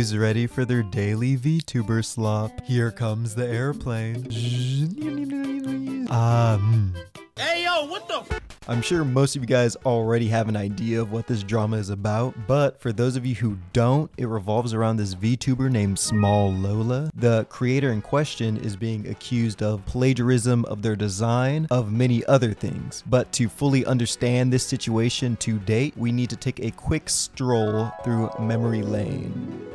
who's ready for their daily VTuber slop? Here comes the airplane. Hey yo, what the f? I'm sure most of you guys already have an idea of what this drama is about, but for those of you who don't, it revolves around this VTuber named Small Lola. The creator in question is being accused of plagiarism of their design, of many other things. But to fully understand this situation to date, we need to take a quick stroll through memory lane.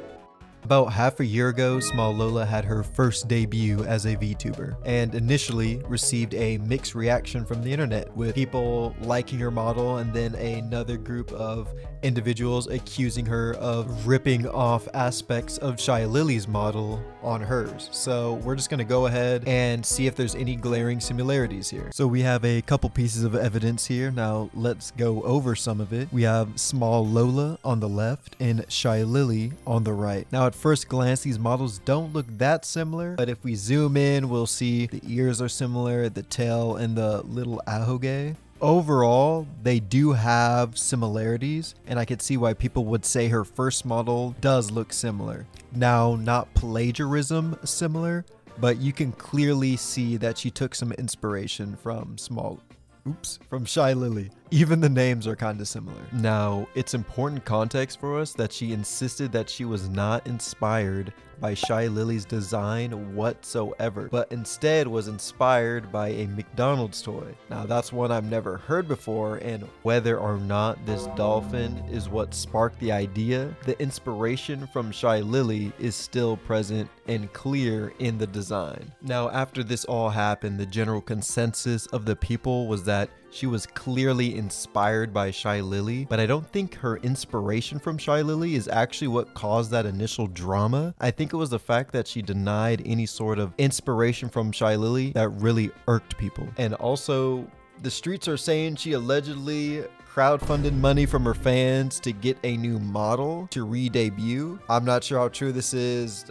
About half a year ago, Small Lola had her first debut as a VTuber and initially received a mixed reaction from the internet, with people liking her model and then another group of individuals accusing her of ripping off aspects of Shylily's model on hers. So we're just going to go ahead and see if there's any glaring similarities here. So we have a couple pieces of evidence here. Now let's go over some of it. We have Small Lola on the left and Shylily on the right. Now at first glance, these models don't look that similar, but if we zoom in, we'll see the ears are similar, the tail and the little ahoge. Overall, they do have similarities, and I could see why people would say her first model does look similar. Now, not plagiarism similar, but you can clearly see that she took some inspiration from Shylily. Even the names are kind of similar. Now, it's important context for us that she insisted that she was not inspired by Shylily's design whatsoever, but instead was inspired by a McDonald's toy. Now, that's one I've never heard before, and whether or not this dolphin is what sparked the idea, the inspiration from Shylily is still present and clear in the design. Now, after this all happened, the general consensus of the people was that she was clearly inspired by Shylily, but I don't think her inspiration from Shylily is actually what caused that initial drama. I think it was the fact that she denied any sort of inspiration from Shylily that really irked people. And also, the streets are saying she allegedly crowdfunded money from her fans to get a new model to re-debut. I'm not sure how true this is.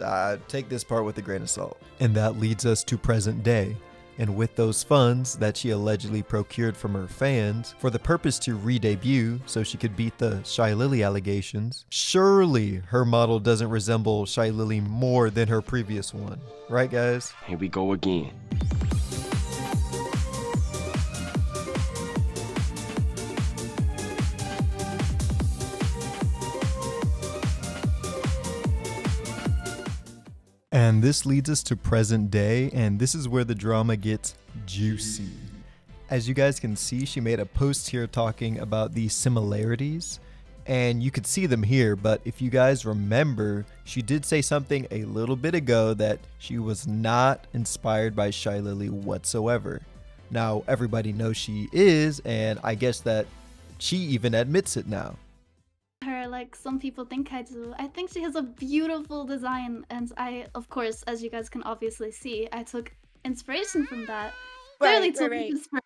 Take this part with a grain of salt. And that leads us to present day. And with those funds that she allegedly procured from her fans for the purpose to re-debut so she could beat the Shylily allegations, surely her model doesn't resemble Shylily more than her previous one. Right, guys? Here we go again. And this leads us to present day, and this is where the drama gets juicy. As you guys can see, she made a post here talking about the similarities, and you could see them here, but if you guys remember, she did say something a little bit ago that she was not inspired by Shylily whatsoever. Now, everybody knows she is, and I guess that she even admits it now. Like some people think I do. I think she has a beautiful design, and I, of course, as you guys can obviously see, I took inspiration from that. Clearly took inspiration.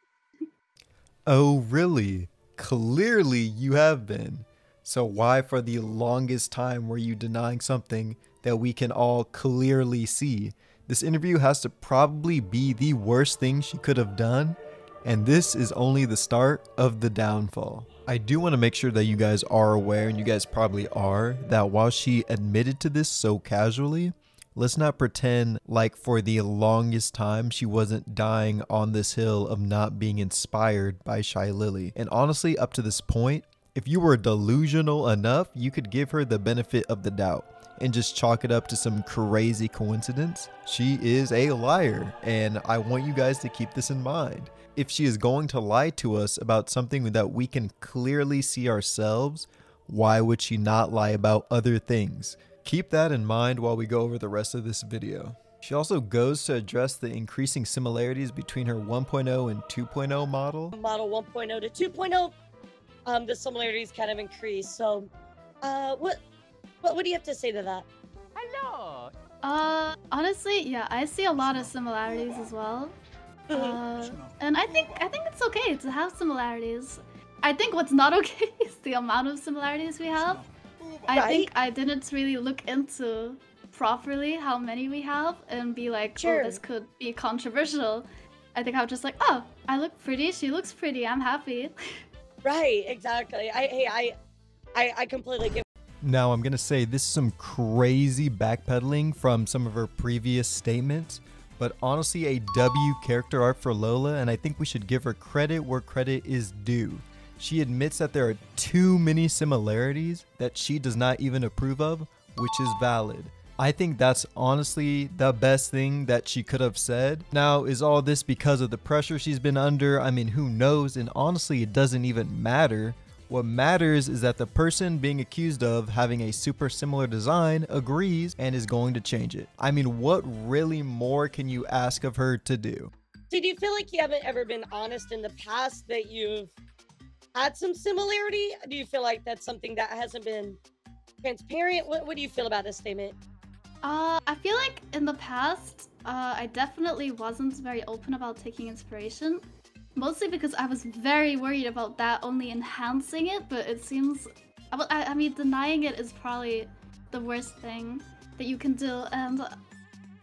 Oh, really? Clearly you have been. So why for the longest time were you denying something that we can all clearly see? This interview has to probably be the worst thing she could have done, and this is only the start of the downfall. I do want to make sure that you guys are aware, and you guys probably are, that while she admitted to this so casually, let's not pretend like for the longest time she wasn't dying on this hill of not being inspired by Shylily. And honestly, up to this point, if you were delusional enough, you could give her the benefit of the doubt and just chalk it up to some crazy coincidence. She is a liar, and I want you guys to keep this in mind. If she is going to lie to us about something that we can clearly see ourselves, why would she not lie about other things? Keep that in mind while we go over the rest of this video. She also goes to address the increasing similarities between her 1.0 and 2.0 model. Model 1.0 to 2.0, the similarities kind of increase. So, what do you have to say to that? Hello. Honestly, yeah, I see a lot of similarities as well. And I think it's okay to have similarities. I think what's not okay is the amount of similarities we have. I think I didn't really look into properly how many we have and be like, oh, this could be controversial. I think I was just like, oh, I look pretty, she looks pretty, I'm happy. Right, exactly. I completely get. Now, I'm gonna say this is some crazy backpedaling from some of her previous statements, but honestly a W character arc for Lola, and I think we should give her credit where credit is due. She admits that there are too many similarities that she does not even approve of, which is valid. I think that's honestly the best thing that she could have said. Now, is all this because of the pressure she's been under? I mean, who knows? And honestly, it doesn't even matter. What matters is that the person being accused of having a super similar design agrees and is going to change it. I mean, what really more can you ask of her to do? So do you feel like you haven't ever been honest in the past that you've had some similarity? Do you feel like that's something that hasn't been transparent? What do you feel about this statement? I feel like in the past, I definitely wasn't very open about taking inspiration. Mostly because I was very worried about that only enhancing it, but it seems... I mean, denying it is probably the worst thing that you can do, and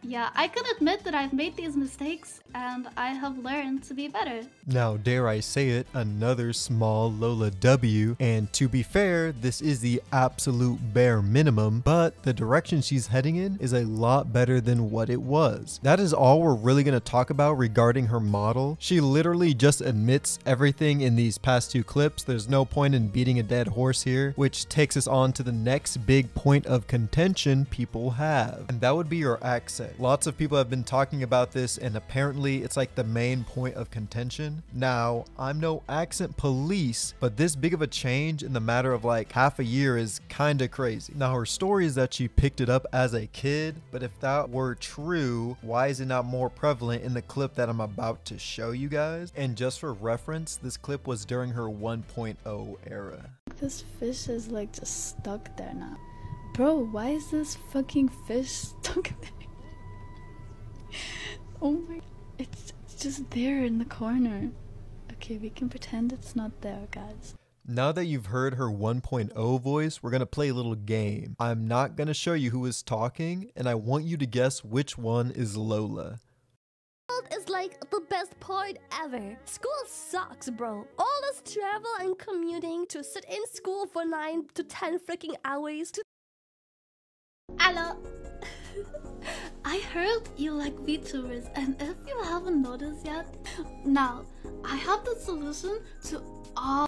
yeah, I can admit that I've made these mistakes, and I have learned to be better. Now, dare I say it, another small Lola W, and to be fair, this is the absolute bare minimum, but the direction she's heading in is a lot better than what it was. That is all we're really going to talk about regarding her model. She literally just admits everything in these past two clips. There's no point in beating a dead horse here, which takes us on to the next big point of contention people have, and that would be your accent. Lots of people have been talking about this, and apparently it's like the main point of contention. Now, I'm no accent police, but this big of a change in the matter of like half a year is kinda crazy. Now, her story is that she picked it up as a kid, but if that were true, why is it not more prevalent in the clip that I'm about to show you guys? And just for reference, this clip was during her 1.0 era. This fish is like just stuck there now. Bro, why is this fucking fish stuck there? Oh my, it's just there in the corner. Okay, we can pretend it's not there, guys. Now that you've heard her 1.0 voice, we're gonna play a little game. I'm not gonna show you who is talking, and I want you to guess which one is Lola. Is like the best part ever. School sucks, bro. All this travel and commuting to sit in school for 9 to 10 freaking hours to... Hello. I heard you like VTubers, and if you haven't noticed yet, now I have the solution to all.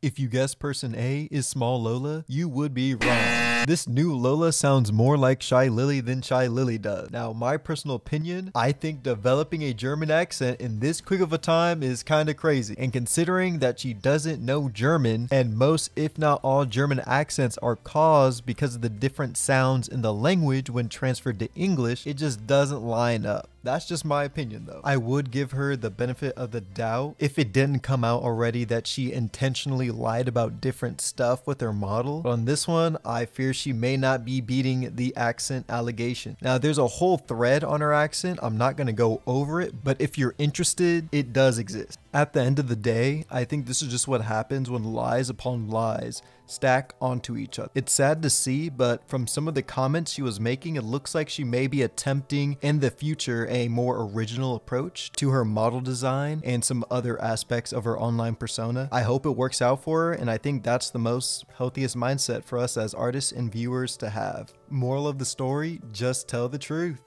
If you guess person A is small Lola, you would be wrong. This new Lola sounds more like Shy Lily than Shy Lily does. Now, my personal opinion, I think developing a German accent in this quick of a time is kinda crazy. And considering that she doesn't know German, and most if not all German accents are caused because of the different sounds in the language when transferred to English, it just doesn't line up. That's just my opinion though. I would give her the benefit of the doubt if it didn't come out already that she intentionally lied about different stuff with her model. But on this one, I fear she may not be beating the accent allegation. Now, there's a whole thread on her accent. I'm not going to go over it, but if you're interested, it does exist. At the end of the day, I think this is just what happens when lies upon lies stack onto each other. It's sad to see, but from some of the comments she was making, it looks like she may be attempting in the future a more original approach to her model design and some other aspects of her online persona. I hope it works out for her, and I think that's the most healthiest mindset for us as artists and viewers to have. Moral of the story, just tell the truth.